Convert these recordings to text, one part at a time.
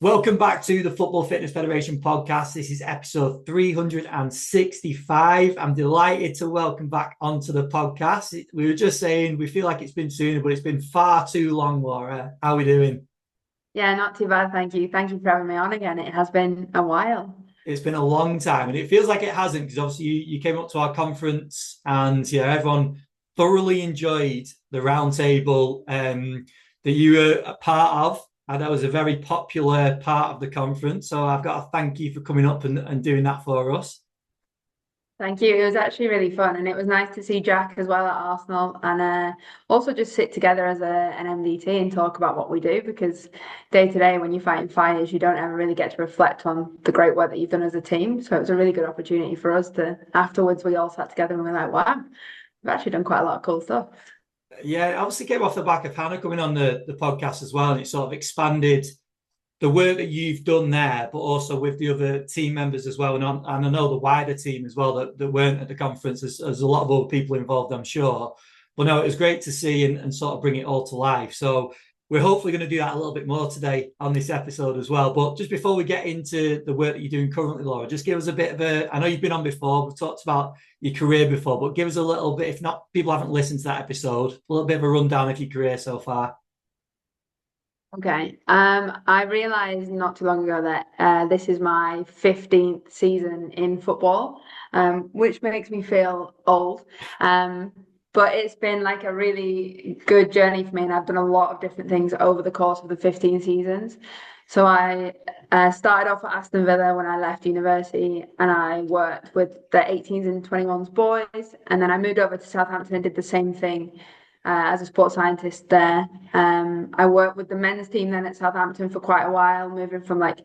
Welcome back to the Football Fitness Federation podcast. This is episode 365. I'm delighted to welcome back onto the podcast. We were just saying we feel like it's been sooner, but it's been far too long, Laura. How are we doing? Yeah, not too bad, thank you. Thank you for having me on again. It has been a while. It's been a long time, and it feels like it hasn't because obviously you came up to our conference and everyone thoroughly enjoyed the roundtable that you were a part of. And that was a very popular part of the conference. So I've got to thank you for coming up and doing that for us. Thank you. It was actually really fun, and it was nice to see Jack as well at Arsenal, and also just sit together as an MDT and talk about what we do. Because day to day, when you're fighting fires, you don't ever really get to reflect on the great work that you've done as a team. So it was a really good opportunity for us to. Afterwards, we all sat together and we were like, "Wow, we've actually done quite a lot of cool stuff." Yeah, it obviously came off the back of Hannah coming on the podcast as well. And it sort of expanded the work that you've done there, but also with the other team members as well. And I know the wider team as well that weren't at the conference. There's a lot of other people involved, I'm sure. But no, it was great to see and sort of bring it all to life. So we're hopefully going to do that a little bit more today on this episode as well. But just before we get into the work that you're doing currently, Laura, just give us a bit of I know you've been on before, we've talked about your career before, but give us a little bit, if not, people haven't listened to that episode, a little bit of a rundown of your career so far. Okay. I realized not too long ago that this is my 15th season in football, which makes me feel old. But it's been like a really good journey for me, and I've done a lot of different things over the course of the 15 seasons. So I started off at Aston Villa when I left university, and I worked with the 18s and 21s boys, and then I moved over to Southampton and did the same thing as a sports scientist there. I worked with the men's team then at Southampton for quite a while, moving from like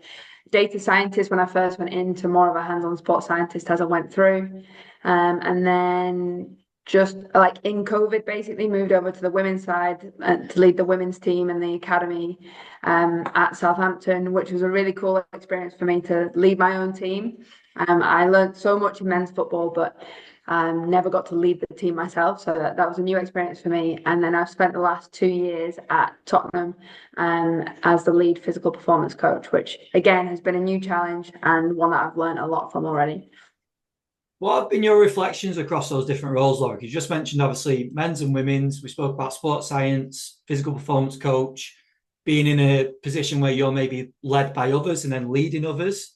data scientist when I first went into more of a hands-on sports scientist as I went through. And then just like in COVID, basically moved over to the women's side to lead the women's team and the academy at Southampton, which was a really cool experience for me to lead my own team. I learned so much in men's football, but never got to lead the team myself. So that was a new experience for me. And then I've spent the last 2 years at Tottenham as the lead physical performance coach, which again has been a new challenge and one that I've learned a lot from already. What have been your reflections across those different roles, Laura? You just mentioned obviously men's and women's. We spoke about sports science, physical performance coach, being in a position where you're maybe led by others and then leading others.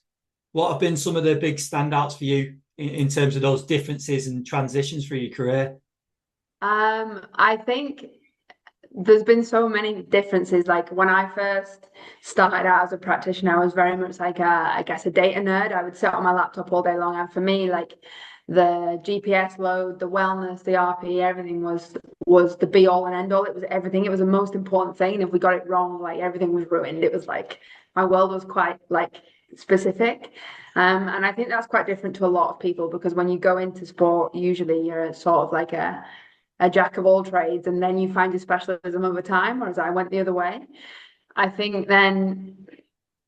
What have been some of the big standouts for you in terms of those differences and transitions for your career? I think there's been so many differences. Like when I first started out as a practitioner, I was very much like I guess a data nerd. I would sit on my laptop all day long, and for me, like the GPS load, the wellness, the RP, everything was the be all and end all. It was everything. It was the most important thing. And if we got it wrong, like everything was ruined. It was like my world was quite like specific. And I think that's quite different to a lot of people because when you go into sport, usually you're sort of like a jack of all trades, and then you find your specialism over time, whereas I went the other way. I think then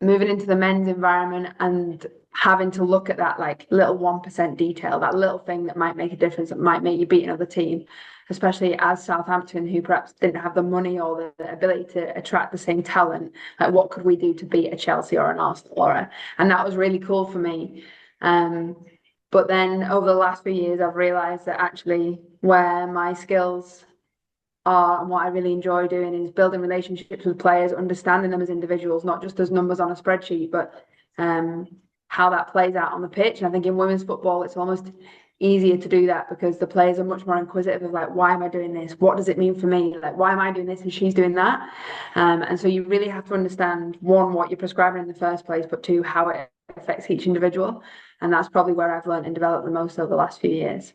moving into the men's environment and having to look at that like little 1% detail, that little thing that might make a difference, that might make you beat another team, especially as Southampton, who perhaps didn't have the money or the ability to attract the same talent. Like, what could we do to beat a Chelsea or an Arsenal and that was really cool for me. But then over the last few years, I've realized that actually where my skills are and what I really enjoy doing is building relationships with players, understanding them as individuals, not just as numbers on a spreadsheet, but how that plays out on the pitch. And I think in women's football, it's almost easier to do that because the players are much more inquisitive of like, why am I doing this? What does it mean for me? Like, why am I doing this and she's doing that? And so you really have to understand, one, what you're prescribing in the first place, but two, how it affects each individual. And that's probably where I've learned and developed the most over the last few years.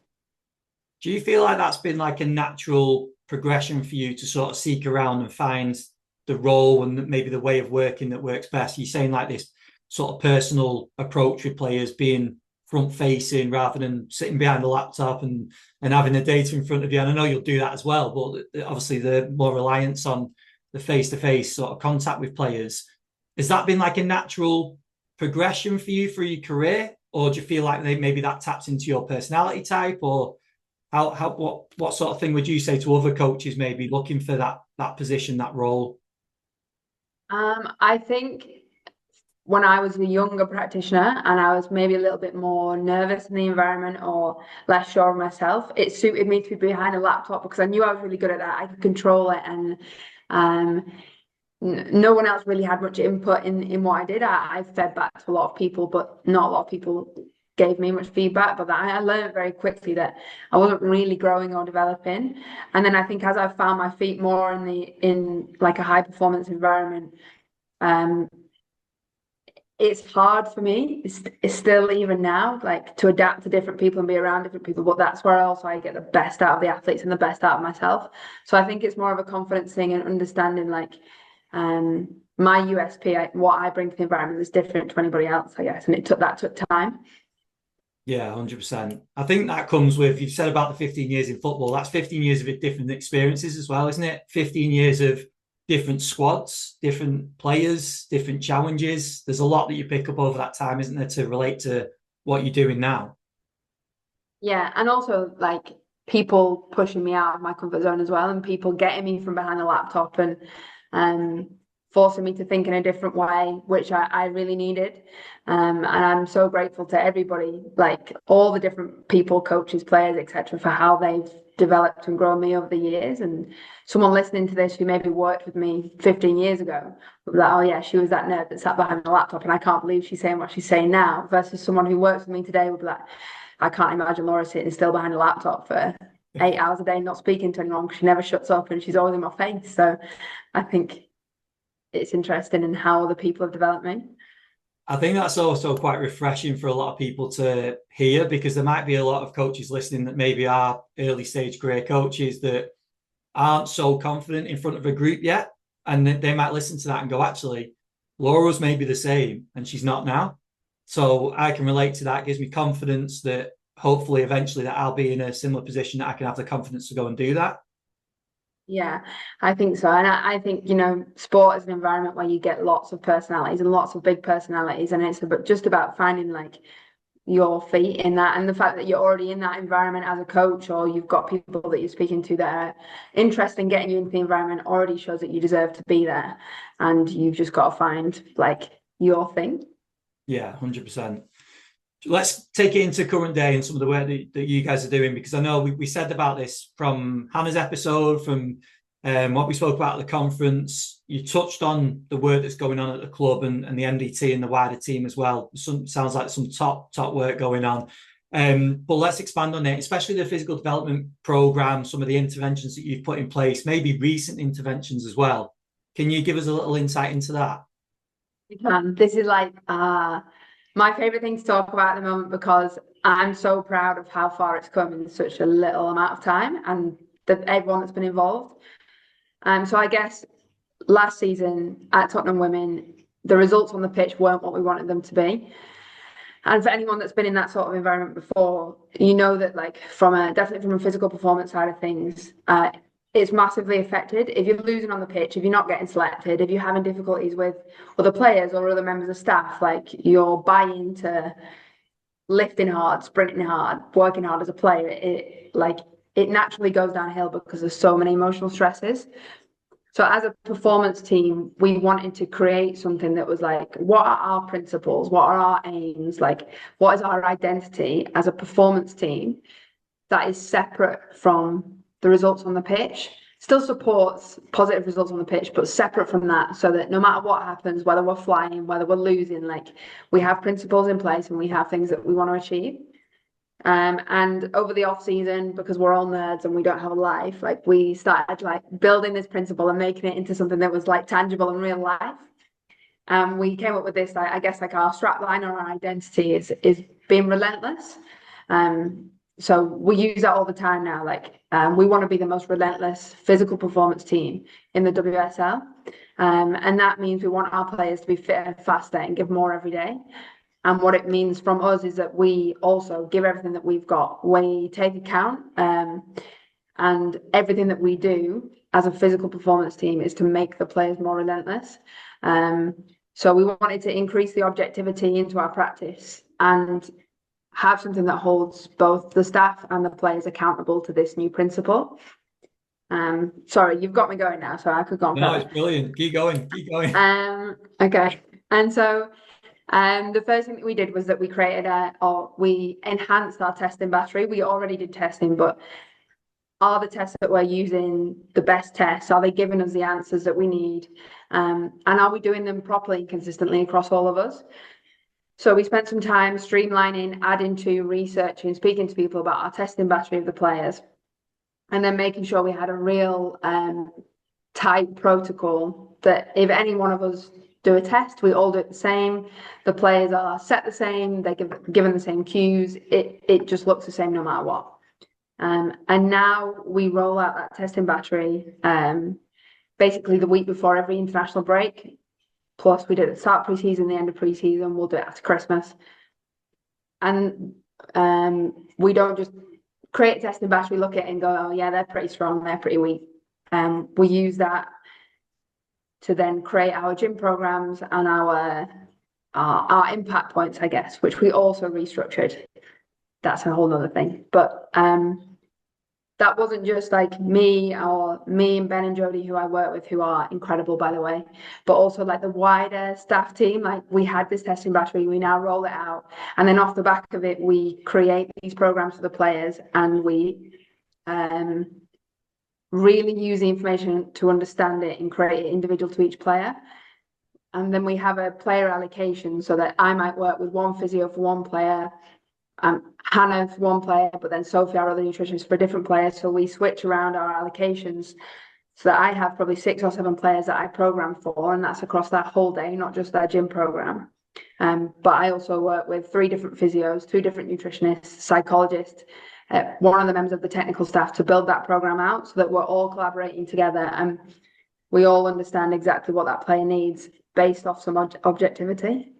Do you feel like that's been like a natural progression for you to sort of seek around and find the role and maybe the way of working that works best? You're saying like this sort of personal approach with players being front facing rather than sitting behind a laptop and having the data in front of you. And I know you'll do that as well, but obviously the more reliance on the face-to-face sort of contact with players. Has that been like a natural progression for you through your career? Or do you feel like maybe that taps into your personality type? Or what sort of thing would you say to other coaches maybe looking for that position, that role? I think when I was a younger practitioner and I was maybe a little bit more nervous in the environment or less sure of myself, it suited me to be behind a laptop because I knew I was really good at that. I could control it, and no one else really had much input in what I did. I fed back to a lot of people, but not a lot of people gave me much feedback. But I learned very quickly that I wasn't really growing or developing. And then I think as I found my feet more in like a high performance environment, it's hard for me. It's still even now, like to adapt to different people and be around different people. But that's where also I get the best out of the athletes and the best out of myself. So I think it's more of a confidence thing and understanding like my USP, what I bring to the environment is different to anybody else, I guess. And that took time. Yeah, 100%. I think that comes with, you've said about the 15 years in football, that's 15 years of different experiences as well, isn't it? 15 years of different squads, different players, different challenges. There's a lot that you pick up over that time, isn't there, to relate to what you're doing now? Yeah, and also like people pushing me out of my comfort zone as well, and people getting me from behind a laptop and forcing me to think in a different way, which I really needed. And I'm so grateful to everybody, like all the different people, coaches, players, etc., for how they've developed and grown me over the years. And someone listening to this who maybe worked with me 15 years ago, like, oh yeah, she was that nerd that sat behind the laptop, and I can't believe she's saying what she's saying now. Versus someone who works with me today would be like, I can't imagine Laura sitting still behind a laptop for 8 hours a day, not speaking to anyone because she never shuts up and she's always in my face. So I think it's interesting in how other people have developed me. I think that's also quite refreshing for a lot of people to hear, because there might be a lot of coaches listening that maybe are early stage career coaches that aren't so confident in front of a group yet. And they might listen to that and go, actually, Laura's maybe the same and she's not now. So I can relate to that. It gives me confidence that hopefully eventually that I'll be in a similar position that I can have the confidence to go and do that. Yeah, I think so. And I think, sport is an environment where you get lots of personalities and lots of big personalities. And it's just about finding like your feet in that. And the fact that you're already in that environment as a coach, or you've got people that you're speaking to that are interested in getting you into the environment, already shows that you deserve to be there. And you've just got to find like your thing. Yeah, 100%. Let's take it into current day and some of the work that you guys are doing, because I know we said about this from Hannah's episode, from what we spoke about at the conference. You touched on the work that's going on at the club and the MDT and the wider team as well. Sounds like some top work going on. But let's expand on it, especially the physical development program, some of the interventions that you've put in place, maybe recent interventions as well. Can you give us a little insight into that? This is like my favorite thing to talk about at the moment, because I'm so proud of how far it's come in such a little amount of time, and everyone that's been involved. So I guess last season at Tottenham Women, the results on the pitch weren't what we wanted them to be. And for anyone that's been in that sort of environment before, you know that like definitely from a physical performance side of things, it's massively affected. If you're losing on the pitch, if you're not getting selected, if you're having difficulties with other players or other members of staff, like your buy-in to lifting hard, sprinting hard, working hard as a player, it naturally goes downhill because there's so many emotional stresses. So as a performance team, we wanted to create something that was like, what are our principles? What are our aims? Like, what is our identity as a performance team that is separate from the results on the pitch? Still supports positive results on the pitch, but separate from that, so that no matter what happens, whether we're flying, whether we're losing, like we have principles in place and we have things that we want to achieve. And over the off season, because we're all nerds and we don't have a life, like we started like building this principle and making it into something that was like tangible in real life. We came up with this, I guess, like our strapline or our identity is being relentless. So we use that all the time now. Like we want to be the most relentless physical performance team in the WSL. And that means we want our players to be fitter, faster, and give more every day. And what it means from us is that we also give everything that we've got. We take account, and everything that we do as a physical performance team is to make the players more relentless. So we wanted to increase the objectivity into our practice and have something that holds both the staff and the players accountable to this new principle. Sorry, you've got me going now, so I could go on. No, it's brilliant. Keep going. Okay. And so The first thing that we did was that we we enhanced our testing battery. We already did testing, but are the tests that we're using the best tests? Are they giving us the answers that we need? And are we doing them properly and consistently across all of us? So we spent some time streamlining, adding to, researching, speaking to people about our testing battery of the players, and then making sure we had a real tight protocol that if any one of us do a test, we all do it the same. The players are set the same. They're given the same cues. It just looks the same no matter what. And now we roll out that testing battery basically the week before every international break. Plus, we do it at the start of pre-season, the end of pre-season. We'll do it after Christmas. And we don't just create a testing battery, look at it and go, oh, yeah, they're pretty strong, they're pretty weak. We use that to then create our gym programs and our impact points, I guess, which we also restructured. That's a whole other thing. But that wasn't just like me and Ben and Jody, who I work with, who are incredible, by the way, but also like the wider staff team. Like we had this testing battery, we now roll it out. And then off the back of it, we create these programs for the players, and we really use the information to understand it and create it individual to each player. And then we have a player allocation so that I might work with one physio for one player, Hannah for one player, but then Sophie, our other nutritionist, for a different player. So we switch around our allocations so that I have probably 6 or 7 players that I program for, and that's across that whole day, not just their gym program. But I also work with 3 different physios, 2 different nutritionists, psychologists, one of the members of the technical staff to build that program out so that we're all collaborating together and we all understand exactly what that player needs based off some objectivity.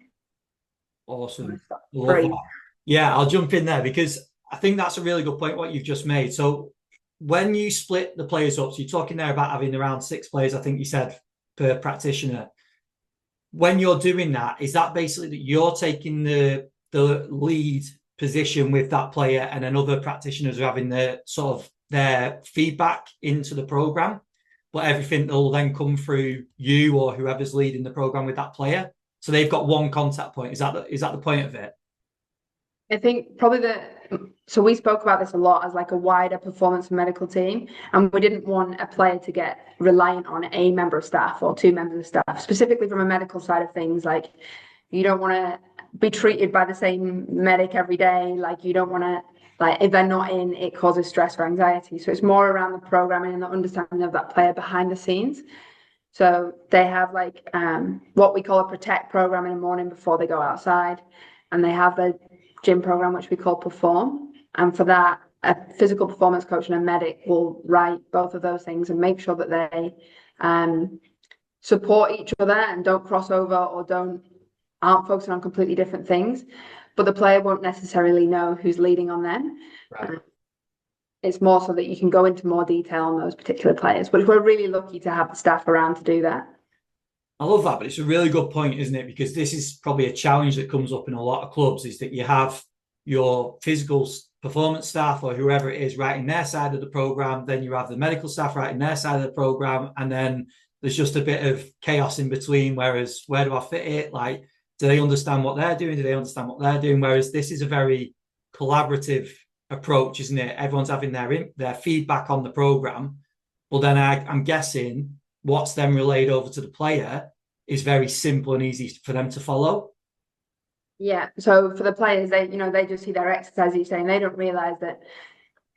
Awesome. Love that. Yeah, I'll jump in there because I think that's a really good point, what you've just made. So when you split the players up, so you're talking there about having around 6 players, I think you said, per practitioner. When you're doing that, is that basically that you're taking the lead position with that player and then other practitioners are having the sort of their feedback into the program, but everything will then come through you or whoever's leading the program with that player? So they've got one contact point. Is that the point of it? I think probably so we spoke about this a lot as like a wider performance medical team, and we didn't want a player to get reliant on a member of staff or 2 members of staff, specifically from a medical side of things. Like you don't want to be treated by the same medic every day. Like you don't want to, like if they're not in, it causes stress or anxiety. So it's more around the programming and the understanding of that player behind the scenes. So they have like what we call a protect program in the morning before they go outside, and they have the gym program, which we call perform. And for that, a physical performance coach and a medic will write both of those things and make sure that they support each other and don't cross over or aren't focusing on completely different things. But the player won't necessarily know who's leading on them. Right. It's more so that you can go into more detail on those particular players, which we're really lucky to have the staff around to do that. I love that, but it's a really good point, isn't it? Because this is probably a challenge that comes up in a lot of clubs, is that you have your physical performance staff or whoever it is writing their side of the program, then you have the medical staff writing their side of the program, and then there's just a bit of chaos in between. Whereas, where do I fit it? Like, do they understand what they're doing? Do they understand what they're doing? Whereas this is a very collaborative approach, isn't it? Everyone's having their feedback on the program, but then I'm guessing what's then relayed over to the player is very simple and easy for them to follow. Yeah. So for the players, they just see their exercise each day and they don't realize that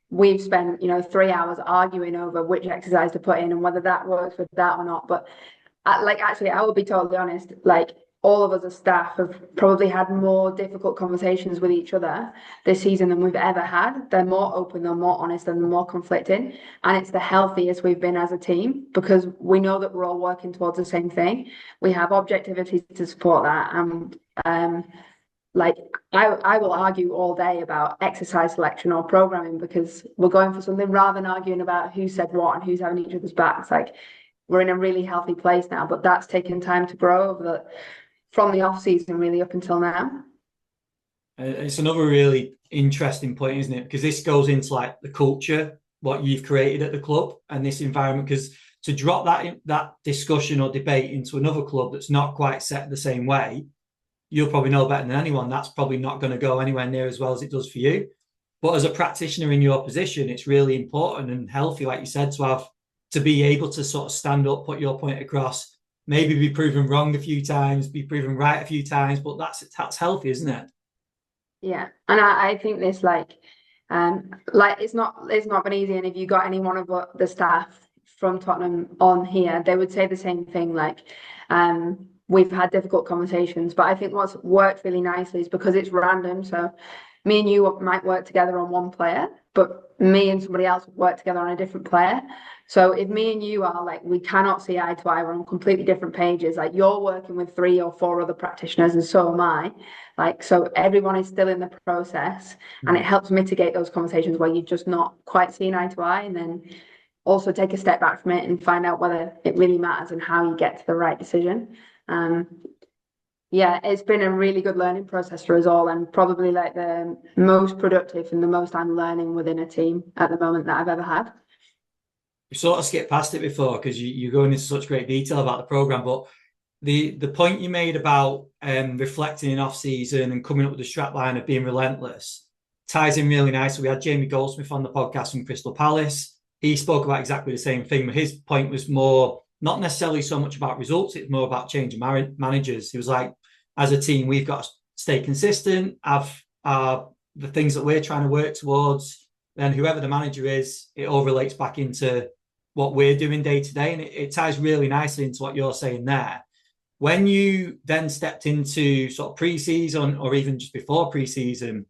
we've spent, 3 hours arguing over which exercise to put in and whether that works with that or not. But actually, I will be totally honest, like all of us as staff have probably had more difficult conversations with each other this season than we've ever had. They're more open, they're more honest, and they're more conflicting. And it's the healthiest we've been as a team because we know that we're all working towards the same thing. We have objectivity to support that. And I will argue all day about exercise selection or programming because we're going for something rather than arguing about who said what and who's having each other's backs. Like we're in a really healthy place now, but that's taken time to grow from the off season really up until now. It's another really interesting point, isn't it? Because this goes into like the culture, what you've created at the club and this environment. Because to drop that discussion or debate into another club that's not quite set the same way, you'll probably know better than anyone, that's probably not going to go anywhere near as well as it does for you. But as a practitioner in your position, it's really important and healthy, like you said, to be able to sort of stand up, put your point across, maybe be proven wrong a few times, be proven right a few times, but that's healthy, isn't it? Yeah, and I think this like it's not been easy. And if you got any one of the staff from Tottenham on here, they would say the same thing. Like, we've had difficult conversations, but I think what's worked really nicely is because it's random. So me and you might work together on one player, but me and somebody else would work together on a different player. So if me and you are like, we cannot see eye to eye, we're on completely different pages. Like, you're working with 3 or 4 other practitioners, and so am I. Like, so everyone is still in the process, and it helps mitigate those conversations where you're just not quite seeing eye to eye, and then also take a step back from it and find out whether it really matters and how you get to the right decision. Yeah, it's been a really good learning process for us all, and probably like the most productive and the most I'm learning within a team at the moment that I've ever had. We sort of skipped past it before because you're going into such great detail about the program, but the point you made about reflecting in off season and coming up with the strap line of being relentless ties in really nicely. We had Jamie Goldsmith on the podcast from Crystal Palace. He spoke about exactly the same thing, but his point was more not necessarily so much about results, it's more about changing managers. He was like, as a team, we've got to stay consistent, have the things that we're trying to work towards. Then whoever the manager is, it all relates back into what we're doing day to day. And it ties really nicely into what you're saying there. When you then stepped into sort of pre-season or even just before pre-season,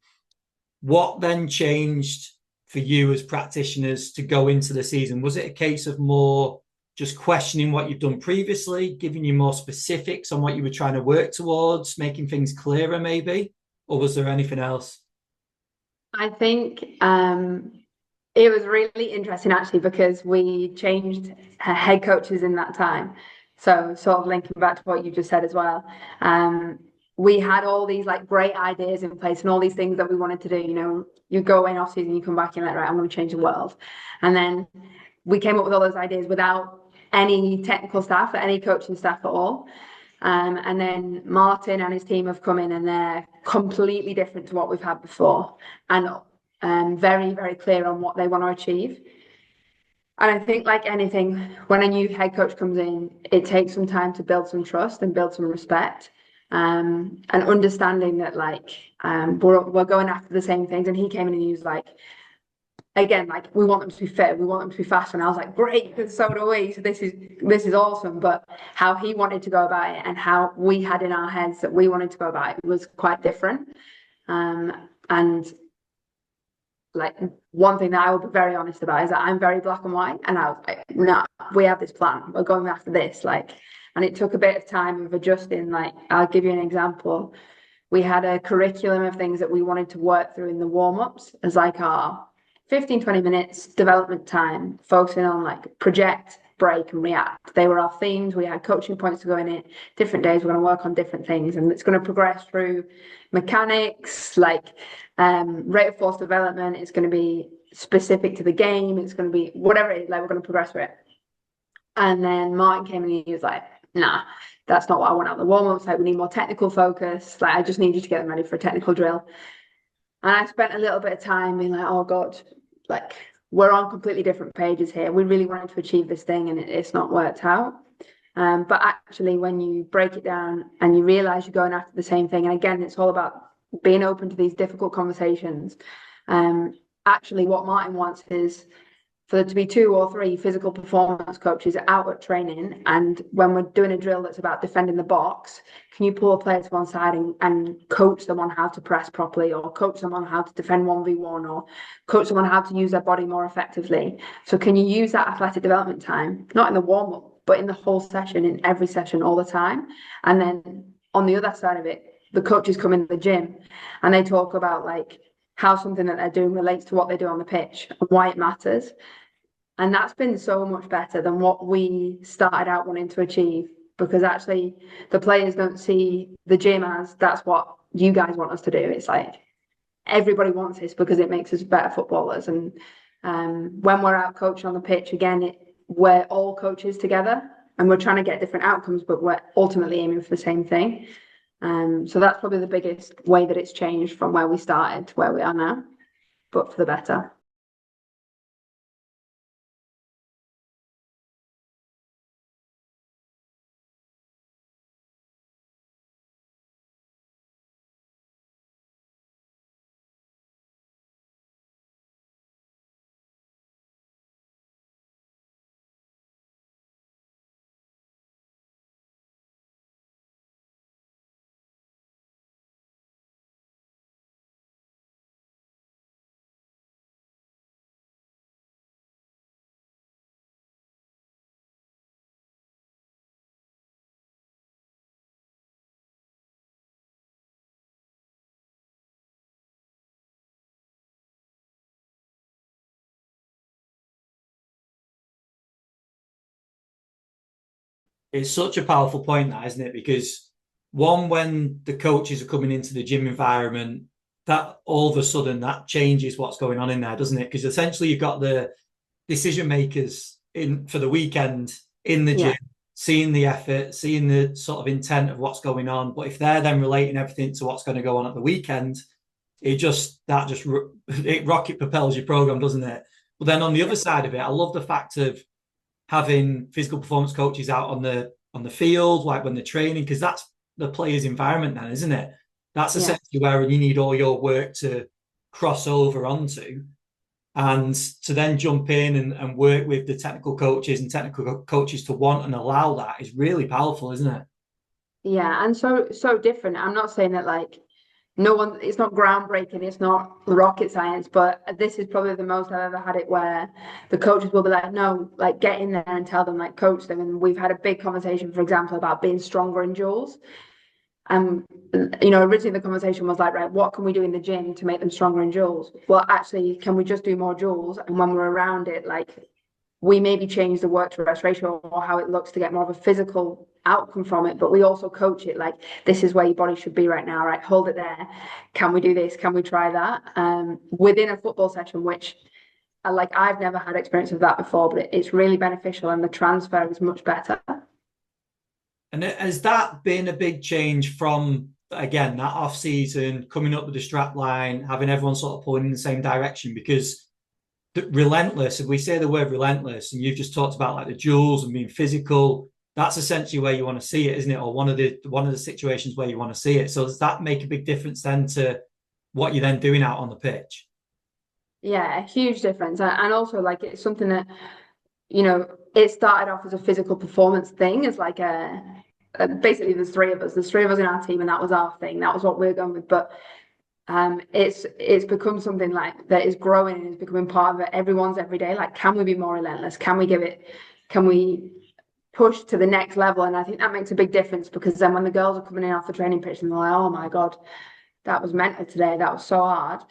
what then changed for you as practitioners to go into the season? Was it a case of more just questioning what you've done previously, giving you more specifics on what you were trying to work towards, making things clearer maybe? Or was there anything else? I think it was really interesting actually because we changed head coaches in that time. So sort of linking back to what you just said as well. We had all these like great ideas in place and all these things that we wanted to do. You know, you go in off season, you come back, you're like, right, I'm going to change the world. And then we came up with all those ideas without any technical staff, any coaching staff at all. And then Martin and his team have come in and they're completely different to what we've had before, and very, very clear on what they want to achieve. And I think, like anything, when a new head coach comes in, it takes some time to build some trust and build some respect, and understanding that we're going after the same things. And he came in and he was like, again, like, we want them to be fit, we want them to be fast. And I was like, great, because so do we. So this is awesome. But how he wanted to go about it and how we had in our heads that we wanted to go about it was quite different. And like, one thing that I will be very honest about is that I'm very black and white, and I was like, no, we have this plan, we're going after this. Like, and it took a bit of time of adjusting. Like, I'll give you an example. We had a curriculum of things that we wanted to work through in the warm-ups as like our 15-20 minutes development time, focusing on like project, break, and react. They were our themes. We had coaching points to go in it. Different days we're going to work on different things, and it's going to progress through mechanics, like rate of force development. It's going to be specific to the game. It's going to be whatever it is, like, we're going to progress through it. And then Martin came and he was like, nah, that's not what I want out of the warm-ups. Like, we need more technical focus. Like, I just need you to get them ready for a technical drill. And I spent a little bit of time being like, oh God, like, we're on completely different pages here. We really wanted to achieve this thing and it's not worked out. But actually, when you break it down and you realize you're going after the same thing, and again, it's all about being open to these difficult conversations. Actually, what Martin wants is for there to be 2 or 3 physical performance coaches out at training, and when we're doing a drill that's about defending the box, can you pull a player to one side and coach them on how to press properly, or coach them on how to defend 1v1, or coach them on how to use their body more effectively? So can you use that athletic development time, not in the warm-up, but in the whole session, in every session, all the time? And then on the other side of it, the coaches come in the gym and they talk about like how something that they're doing relates to what they do on the pitch and why it matters. And that's been so much better than what we started out wanting to achieve, because actually the players don't see the gym as that's what you guys want us to do. It's like everybody wants this because it makes us better footballers. And when we're out coaching on the pitch, again, we're all coaches together and we're trying to get different outcomes, but we're ultimately aiming for the same thing. So that's probably the biggest way that it's changed from where we started to where we are now, but for the better. It's such a powerful point, that, isn't it? Because one, when the coaches are coming into the gym environment, that all of a sudden that changes what's going on in there, doesn't it? Because essentially you've got the decision makers in for the weekend in the gym, Yeah. seeing the effort, seeing the sort of intent of what's going on. But if they're then relating everything to what's going to go on at the weekend, it rocket propels your program, doesn't it? But then on the other side of it, I love the fact of having physical performance coaches out on the field, like when they're training, because that's the player's environment then, isn't it? That's essentially where you need all your work to cross over onto, and to then jump in and work with the technical coaches and technical coaches to want and allow that is really powerful, isn't it? Yeah, and so different. I'm not saying that like no one, it's not groundbreaking, it's not rocket science, but this is probably the most I've ever had it where the coaches will be like, no, like get in there and tell them, like coach them. And we've had a big conversation, for example, about being stronger in duels. And originally the conversation was like, right, what can we do in the gym to make them stronger in duels? Well, actually, can we just do more duels? And when we're around it, like we maybe change the work to rest ratio or how it looks to get more of a physical outcome from it, but we also coach it like this is where your body should be right now, right? Hold it there. Can we do this? Can we try that? Within a football session, which like I've never had experience of that before, but it's really beneficial and the transfer is much better. And has that been a big change from, again, that off season, coming up with the strap line, having everyone sort of pulling in the same direction? Because relentless, if we say the word relentless, and you've just talked about like the jewels and being physical, that's essentially where you want to see it, isn't it? Or one of the situations where you want to see it. So does that make a big difference then to what you're then doing out on the pitch? Yeah, a huge difference. And also like it's something that, it started off as a physical performance thing, as like basically there's three of us. There's three of us in our team, and that was our thing. That was what we we're going with. But it's become something like that is growing and is becoming part of it. Everyone's every day. Like, can we be more relentless? Can we push to the next level? And I think that makes a big difference, because then when the girls are coming in off the training pitch and they're like, oh my God, that was mental today. That was so hard.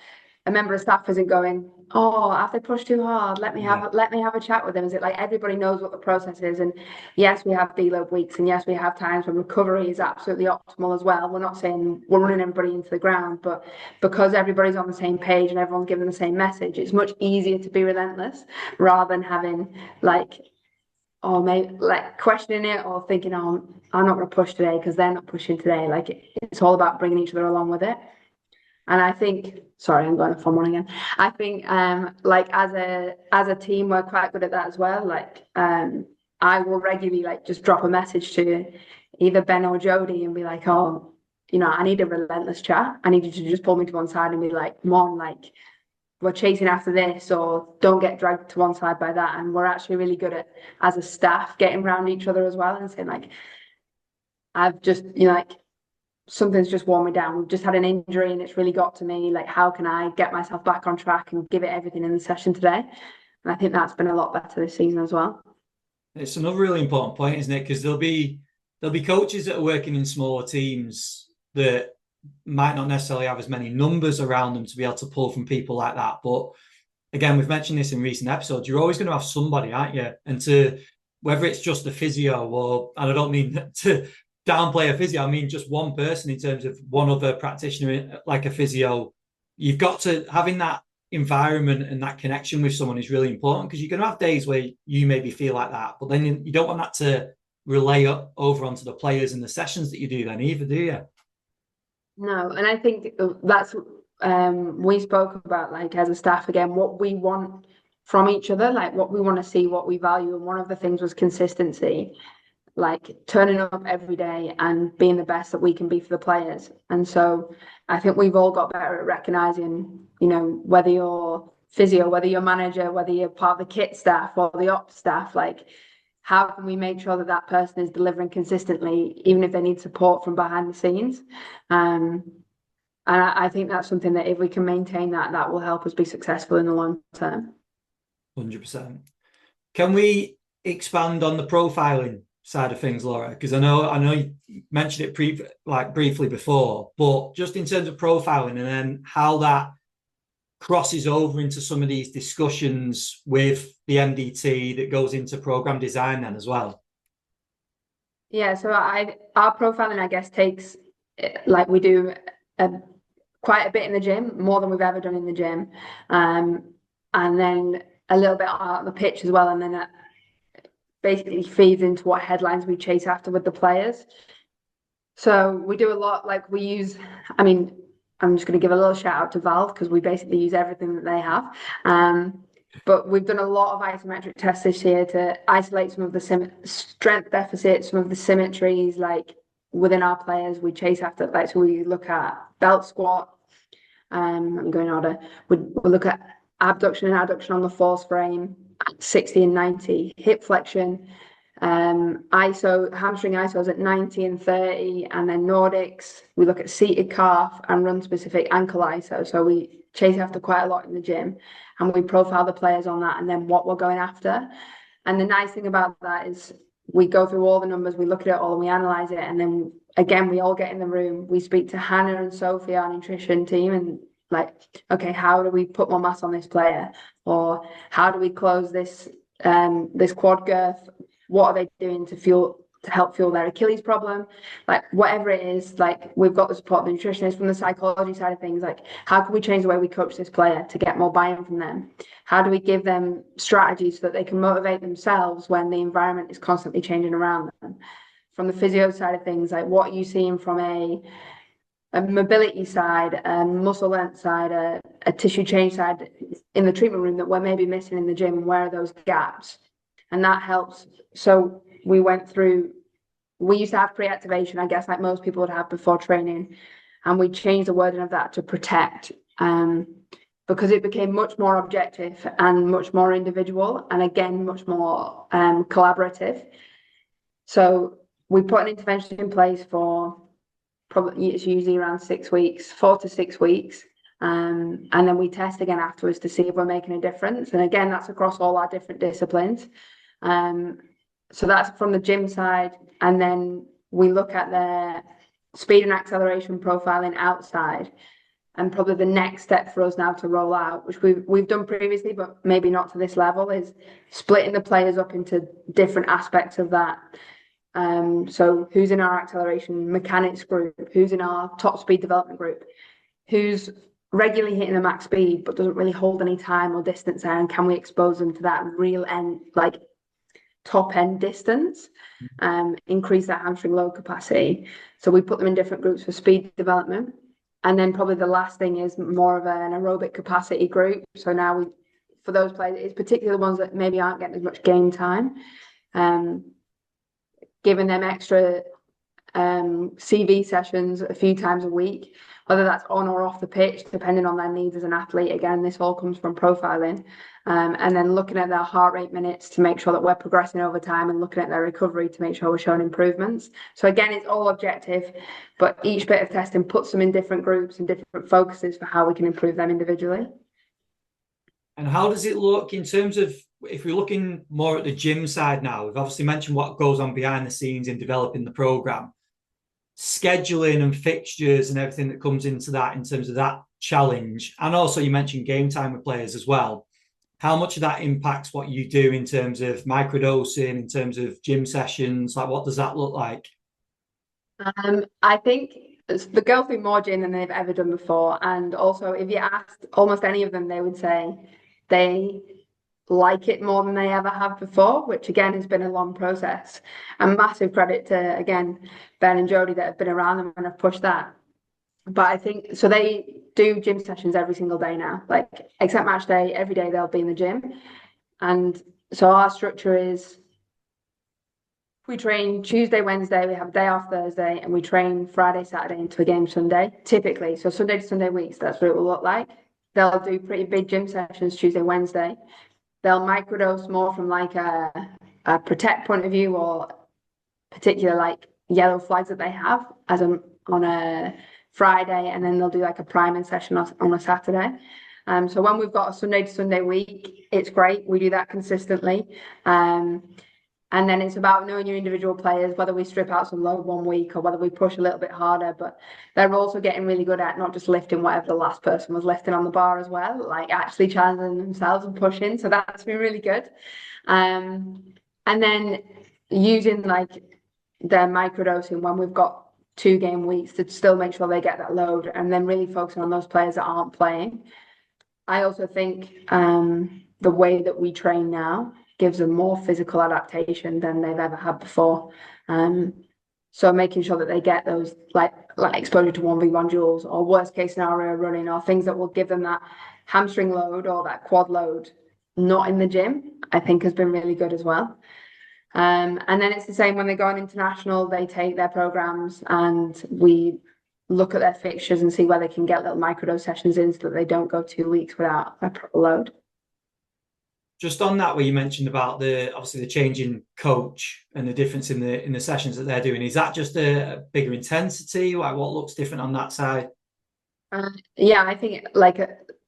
A member of staff isn't going, oh, have they pushed too hard? Let me have a chat with them. Is it like everybody knows what the process is? And yes, we have deload weeks, and yes, we have times when recovery is absolutely optimal as well. We're not saying we're running everybody into the ground, but because everybody's on the same page and everyone's giving the same message, it's much easier to be relentless rather than having like, or maybe like questioning it or thinking, oh, I'm not going to push today because they're not pushing today. Like it's all about bringing each other along with it. And I think, sorry, I'm going from one again. I think, like as a team, we're quite good at that as well. Like, I will regularly like just drop a message to either Ben or Jody and be like, oh, I need a relentless chat. I need you to just pull me to one side and be like, come on, like we're chasing after this, or don't get dragged to one side by that. And we're actually really good at, as a staff, getting around each other as well and saying like, I've just, like something's just worn me down. We've just had an injury and it's really got to me. Like, how can I get myself back on track and give it everything in the session today? And I think that's been a lot better this season as well. It's another really important point, isn't it? Because there'll be coaches that are working in smaller teams that might not necessarily have as many numbers around them to be able to pull from people like that. But again, we've mentioned this in recent episodes, you're always going to have somebody, aren't you? And whether it's just a physio, or, and I don't mean to downplay a physio, I mean just one person in terms of one other practitioner like a physio, you've got to, having that environment and that connection with someone is really important, because you're going to have days where you maybe feel like that, but then you don't want that to relay over onto the players and the sessions that you do then either, do you? No, and I think that's we spoke about, like, as a staff again, what we want from each other, like what we want to see, what we value, and one of the things was consistency, like turning up every day and being the best that we can be for the players. And so I think we've all got better at recognizing, whether you're physio, whether you're manager, whether you're part of the kit staff or the ops staff, like how can we make sure that that person is delivering consistently, even if they need support from behind the scenes? And I think that's something that if we can maintain that, that will help us be successful in the long term. 100%. Can we expand on the profiling side of things, Laura? Because I know you mentioned it briefly before, but just in terms of profiling and then how that crosses over into some of these discussions with the MDT that goes into program design then as well. Yeah, so our profiling, I guess, takes, like, we do quite a bit in the gym, more than we've ever done in the gym, and then a little bit on the pitch as well, and then basically feeds into what headlines we chase after with the players. So we do a lot, like we use, I'm just going to give a little shout out to Valve because we basically use everything that they have. But we've done a lot of isometric tests this year to isolate some of the strength deficits, some of the symmetries, like within our players. We chase after, like, so we look at belt squat. I'm going in order. We'll look at abduction and adduction on the force frame, 60 and 90, hip flexion, hamstring isos at 90 and 30, and then Nordics. We look at seated calf and run specific ankle iso. So we chase after quite a lot in the gym, and we profile the players on that and then what we're going after. And the nice thing about that is we go through all the numbers, we look at it all and we analyze it, and then again we all get in the room, we speak to Hannah and Sophie, our nutrition team, and like, okay, how do we put more mass on this player, or how do we close this this quad girth? What are they doing to help fuel their Achilles problem? Like, whatever it is, like, we've got the support of the nutritionist. From the psychology side of things, like, how can we change the way we coach this player to get more buy-in from them? How do we give them strategies so that they can motivate themselves when the environment is constantly changing around them? From the physio side of things, like, what are you seeing from a mobility side, a muscle length side, a tissue change side in the treatment room that we're maybe missing in the gym, and where are those gaps? And that helps. So we used to have pre-activation, I guess, like most people would have before training, and we changed the wording of that to protect, because it became much more objective and much more individual, and again, much more collaborative. So we put an intervention in place for probably, it's usually around 6 weeks, 4 to 6 weeks. And then we test again afterwards to see if we're making a difference. And again, that's across all our different disciplines. So that's from the gym side. And then we look at their speed and acceleration profiling outside. And probably the next step for us now to roll out, which we've done previously, but maybe not to this level, is splitting the players up into different aspects of that. So who's in our acceleration mechanics group, who's in our top speed development group, who's regularly hitting the max speed but doesn't really hold any time or distance there, and can we expose them to that real end, like top end distance, increase that hamstring load capacity. So we put them in different groups for speed development. And then probably the last thing is more of an aerobic capacity group. So now for those players, it's particularly the ones that maybe aren't getting as much game time, giving them extra CV sessions a few times a week, whether that's on or off the pitch, depending on their needs as an athlete. Again, this all comes from profiling, and then looking at their heart rate minutes to make sure that we're progressing over time, and looking at their recovery to make sure we're showing improvements. So again, it's all objective, but each bit of testing puts them in different groups and different focuses for how we can improve them individually. And how does it look in terms of, if we're looking more at the gym side now? We've obviously mentioned what goes on behind the scenes in developing the program, scheduling and fixtures and everything that comes into that in terms of that challenge. And also you mentioned game time with players as well. How much of that impacts what you do in terms of microdosing, in terms of gym sessions? Like, what does that look like? I think the girls do more gym than they've ever done before. And also, if you asked almost any of them, they would say they like it more than they ever have before, which again has been a long process. And massive credit to, again, Ben and Jodie that have been around them and have pushed that. But I think so they do gym sessions every single day now, like except match day, every day they'll be in the gym. And so our structure is we train Tuesday, Wednesday, we have a day off Thursday, and we train Friday, Saturday into a game Sunday, typically. So Sunday to Sunday weeks, that's what it will look like. They'll do pretty big gym sessions Tuesday, Wednesday. They'll microdose more from like a protect point of view or particular like yellow flags that they have as on a Friday, and then they'll do like a priming session on a Saturday. So when we've got a Sunday to Sunday week, it's great. We do that consistently. And then it's about knowing your individual players, whether we strip out some load one week or whether we push a little bit harder. But they're also getting really good at not just lifting whatever the last person was lifting on the bar as well, like actually challenging themselves and pushing. So that's been really good. And then using like their microdosing when we've got 2 game weeks to still make sure they get that load, and then really focusing on those players that aren't playing. I also think the way that we train now gives them more physical adaptation than they've ever had before. So making sure that they get those like exposure to 1v1 duels or worst case scenario running or things that will give them that hamstring load or that quad load not in the gym, I think has been really good as well. And then it's the same when they go on international, they take their programs and we look at their fixtures and see where they can get little microdose sessions in so that they don't go 2 weeks without a proper load. Just on that, where you mentioned about obviously the change in coach and the difference in the sessions that they're doing, is that just a bigger intensity? Like what looks different on that side? Yeah, I think like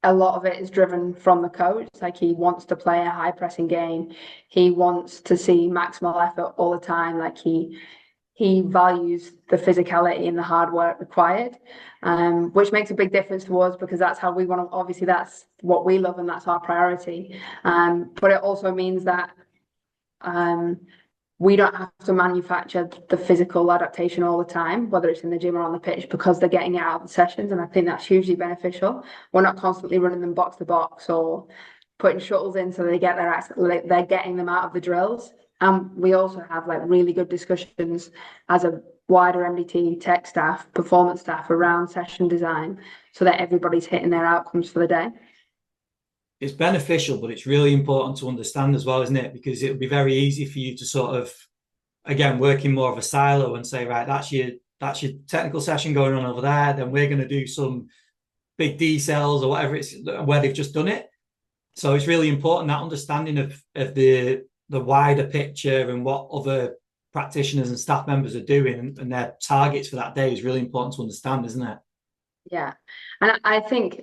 a lot of it is driven from the coach. Like he wants to play a high pressing game. He wants to see maximal effort all the time. Like he values the physicality and the hard work required, which makes a big difference to us because that's how we want to, obviously that's what we love and that's our priority. But it also means that we don't have to manufacture the physical adaptation all the time, whether it's in the gym or on the pitch, because they're getting it out of the sessions. And I think that's hugely beneficial. We're not constantly running them box to box or putting shuttles in so they get they're getting them out of the drills. And we also have like really good discussions as a wider MDT tech staff, performance staff around session design so that everybody's hitting their outcomes for the day. It's beneficial, but it's really important to understand as well, isn't it? Because it would be very easy for you to sort of, again, work in more of a silo and say, right, that's your technical session going on over there. Then we're going to do some big D cells or whatever it's where they've just done it. So it's really important that understanding of the wider picture and what other practitioners and staff members are doing and their targets for that day is really important to understand, isn't it? Yeah. And I think,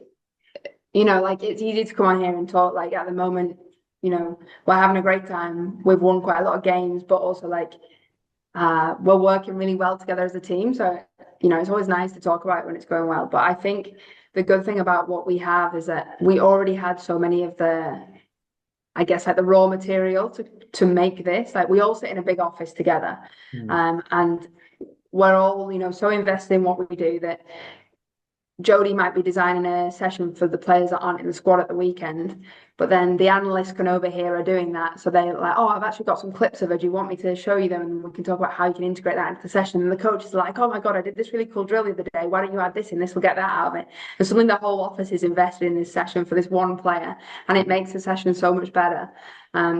you know, like it's easy to come on here and talk like at the moment, you know, we're having a great time. We've won quite a lot of games, but also like we're working really well together as a team. So, you know, it's always nice to talk about it when it's going well. But I think the good thing about what we have is that we already had so many of the, I guess, like the raw material to make this. Like we all sit in a big office together, and we're all, you know, so invested in what we do that Jody might be designing a session for the players that aren't in the squad at the weekend, but then the analysts can overhear her doing that. So they're like, oh, I've actually got some clips of her. Do you want me to show you them? And we can talk about how you can integrate that into the session. And the coach is like, oh my God, I did this really cool drill the other day. Why don't you add this in? This will get that out of it. And suddenly the whole office is invested in this session for this one player, and it makes the session so much better.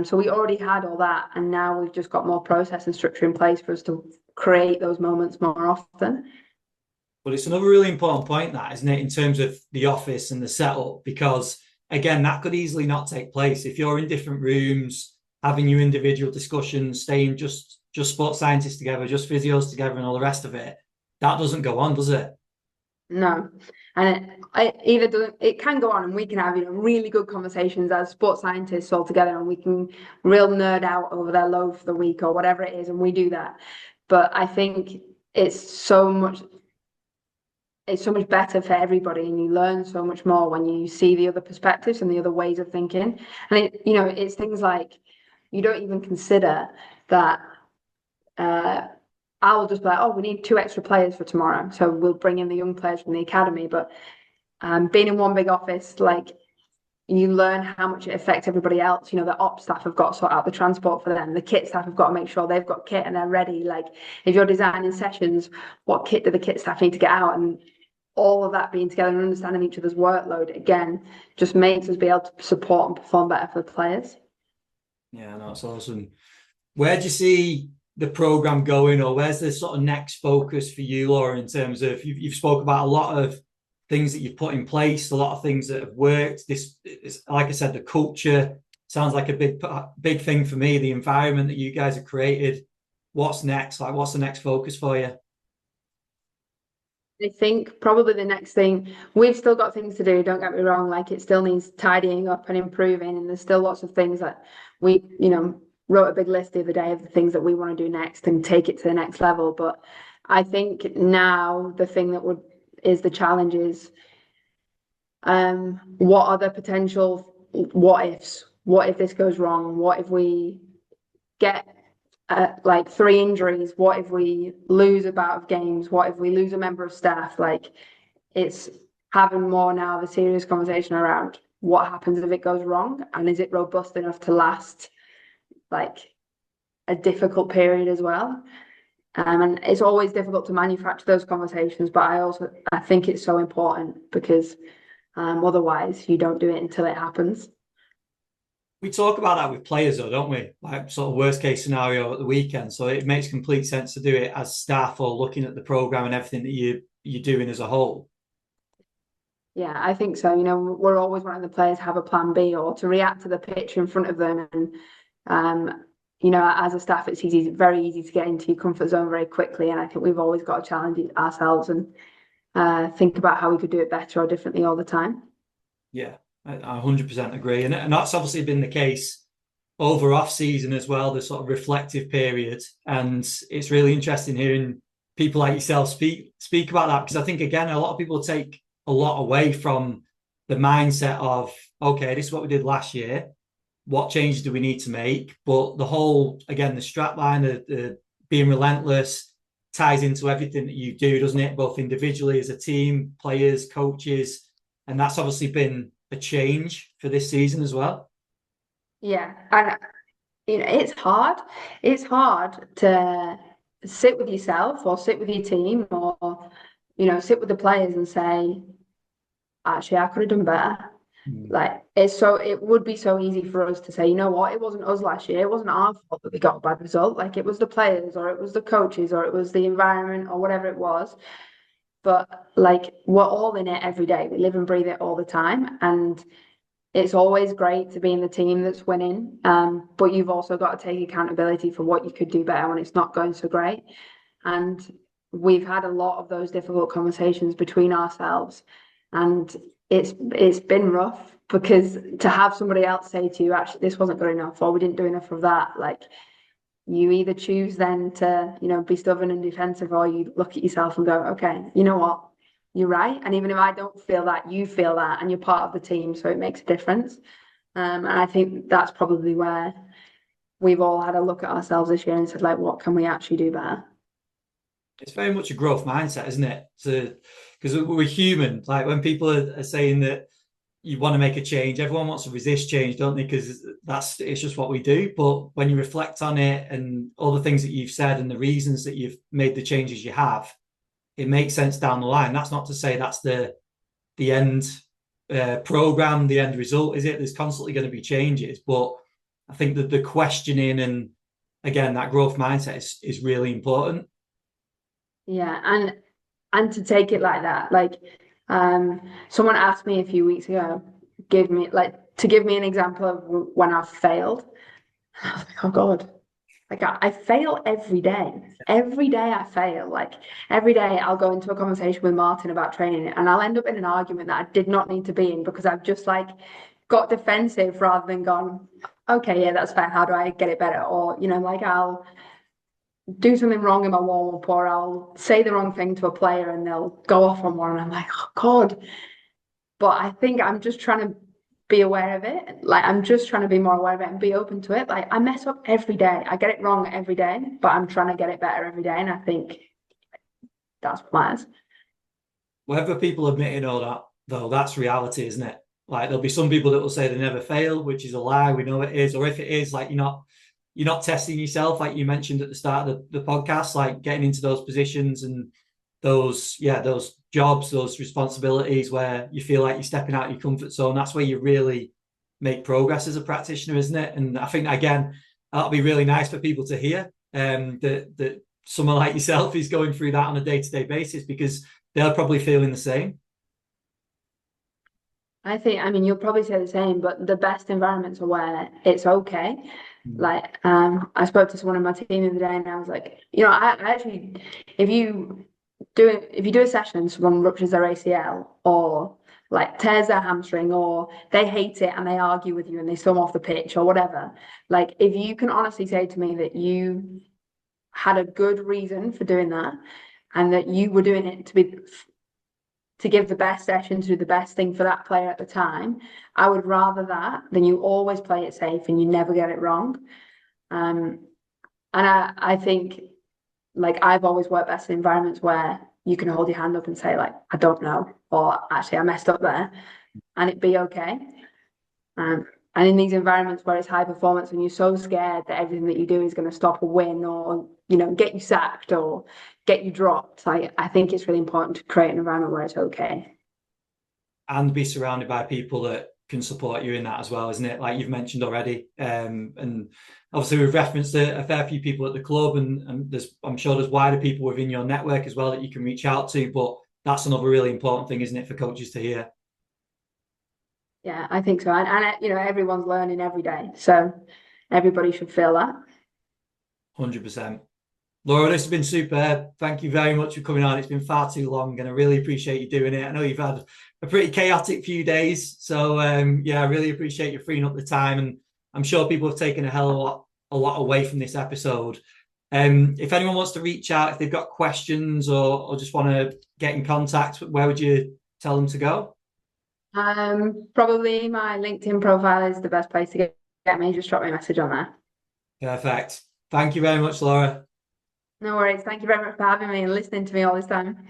So we already had all that, and now we've just got more process and structure in place for us to create those moments more often. But it's another really important point, that, isn't it, in terms of the office and the setup, because again, that could easily not take place if you're in different rooms, having your individual discussions, staying just sports scientists together, just physios together, and all the rest of it. That doesn't go on, does it? No, and it can go on, and we can have, you know, really good conversations as sports scientists all together, and we can real nerd out over their load for the week or whatever it is, and we do that. But I think it's so much better for everybody, and you learn so much more when you see the other perspectives and the other ways of thinking. And you know, it's things like you don't even consider that. I will just be like, oh, we need 2 extra players for tomorrow, so we'll bring in the young players from the academy. But being in one big office, like, you learn how much it affects everybody else. You know, the ops staff have got to sort out the transport for them. The kit staff have got to make sure they've got kit and they're ready. Like, if you're designing sessions, what kit do the kit staff need to get out? And all of that being together and understanding each other's workload, again, just makes us be able to support and perform better for the players. Yeah, no, it's awesome. Where do you see the program going, or where's the sort of next focus for you, Laura, in terms of you've spoke about a lot of things that you've put in place, a lot of things that have worked. This is, like I said, the culture sounds like a big thing for me, the environment that you guys have created. What's next? Like, what's the next focus for you? I think probably the next thing, we've still got things to do, don't get me wrong, like it still needs tidying up and improving, and there's still lots of things that we, wrote a big list the other day of the things that we want to do next and take it to the next level. But I think now the thing that is the challenge is what are the potential what ifs? What if this goes wrong? What if we get like 3 injuries? What if we lose a bout of games? What if we lose a member of staff? Like, it's having more now of a serious conversation around what happens if it goes wrong, and is it robust enough to last like a difficult period as well. And it's always difficult to manufacture those conversations, but I think it's so important because otherwise you don't do it until it happens. We talk about that with players, though, don't we? Like, sort of worst case scenario at the weekend. So it makes complete sense to do it as staff or looking at the program and everything that you're doing as a whole. Yeah, I think so. We're always wanting the players to have a plan B or to react to the picture in front of them. And as a staff, it's very easy to get into your comfort zone very quickly. And I think we've always got to challenge ourselves and think about how we could do it better or differently all the time. Yeah, I 100% agree. And that's obviously been the case over off season as well, the sort of reflective period. And it's really interesting hearing people like yourself speak about that, because I think, again, a lot of people take a lot away from the mindset of, okay, this is what we did last year. What changes do we need to make? But the whole, again, the strap line, the being relentless ties into everything that you do, doesn't it? Both individually, as a team, players, coaches. And that's obviously been a change for this season as well. Yeah. And, it's hard. It's hard to sit with yourself or sit with your team or, sit with the players and say, actually, I could have done better. Like, it would be so easy for us to say, you know what, it wasn't us last year, it wasn't our fault that we got a bad result. Like, it was the players or it was the coaches or it was the environment or whatever it was. But like, we're all in it every day. We live and breathe it all the time. And it's always great to be in the team that's winning. But you've also got to take accountability for what you could do better when it's not going so great. And we've had a lot of those difficult conversations between ourselves. And it's been rough, because to have somebody else say to you, actually, this wasn't good enough, or we didn't do enough of that, like, you either choose then to, be stubborn and defensive, or you look at yourself and go, okay, you know what, you're right. And even if I don't feel that, you feel that, and you're part of the team, so it makes a difference. And I think that's probably where we've all had a look at ourselves this year and said, like, what can we actually do better? It's very much a growth mindset, isn't it? Because we're human. Like, when people are saying that you want to make a change, everyone wants to resist change, don't they? Because it's just what we do. But when you reflect on it and all the things that you've said and the reasons that you've made the changes you have, it makes sense down the line. That's not to say that's the end program, the end result, is it? There's constantly going to be changes, but I think that the questioning and, again, that growth mindset is really important. Yeah, and to take it like that, like, someone asked me a few weeks ago, give me an example of when I've failed. And I was like, oh God, like, I fail every day. Every day I fail. Like, every day I'll go into a conversation with Martin about training, and I'll end up in an argument that I did not need to be in, because I've just like got defensive rather than gone, okay, yeah, that's fair. How do I get it better? Or, like, I'll do something wrong in my warm-up, or I'll say the wrong thing to a player and they'll go off on one, and I'm like, oh God. But I think I'm just trying to be aware of it. Like, I'm just trying to be more aware of it and be open to it. Like, I mess up every day. I get it wrong every day, but I'm trying to get it better every day. And I think that's what matters. Whether people admit it or not, though, that's reality, isn't it? Like, there'll be some people that will say they never fail, which is a lie. We know it is. Or if it is, like, you're not testing yourself, like you mentioned at the start of the podcast, like getting into those positions and those jobs, those responsibilities where you feel like you're stepping out of your comfort zone. That's where you really make progress as a practitioner, isn't it? And I think, again, that'll be really nice for people to hear, that someone like yourself is going through that on a day-to-day basis, because they're probably feeling the same. I mean, you'll probably say the same, but the best environments are where it's okay. Like, I spoke to someone on my team the other day, and I was like, I actually, if you do a session and someone ruptures their ACL or like tears their hamstring, or they hate it and they argue with you and they storm off the pitch or whatever, like if you can honestly say to me that you had a good reason for doing that and that you were doing it to give the best session, to do the best thing for that player at the time, I would rather that than you always play it safe and you never get it wrong. And I think, like, I've always worked best in environments where you can hold your hand up and say, like, I don't know, or actually I messed up there, and it be okay. And in these environments where it's high performance and you're so scared that everything that you do is going to stop a win, or get you sacked or get you dropped, I think it's really important to create an environment where it's okay. And be surrounded by people that can support you in that as well, isn't it? Like you've mentioned already. And obviously we've referenced a fair few people at the club, and I'm sure there's wider people within your network as well that you can reach out to, but that's another really important thing, isn't it, for coaches to hear? Yeah, I think so. And everyone's learning every day, so everybody should feel that. 100%. Laura, this has been superb. Thank you very much for coming on. It's been far too long, and I really appreciate you doing it. I know you've had a pretty chaotic few days, so I really appreciate you freeing up the time, and I'm sure people have taken a hell of a lot away from this episode. If anyone wants to reach out, if they've got questions or just want to get in contact, where would you tell them to go? Probably my LinkedIn profile is the best place to get me. Just drop me a message on there. Perfect. Thank you very much, Laura. No worries. Thank you very much for having me and listening to me all this time.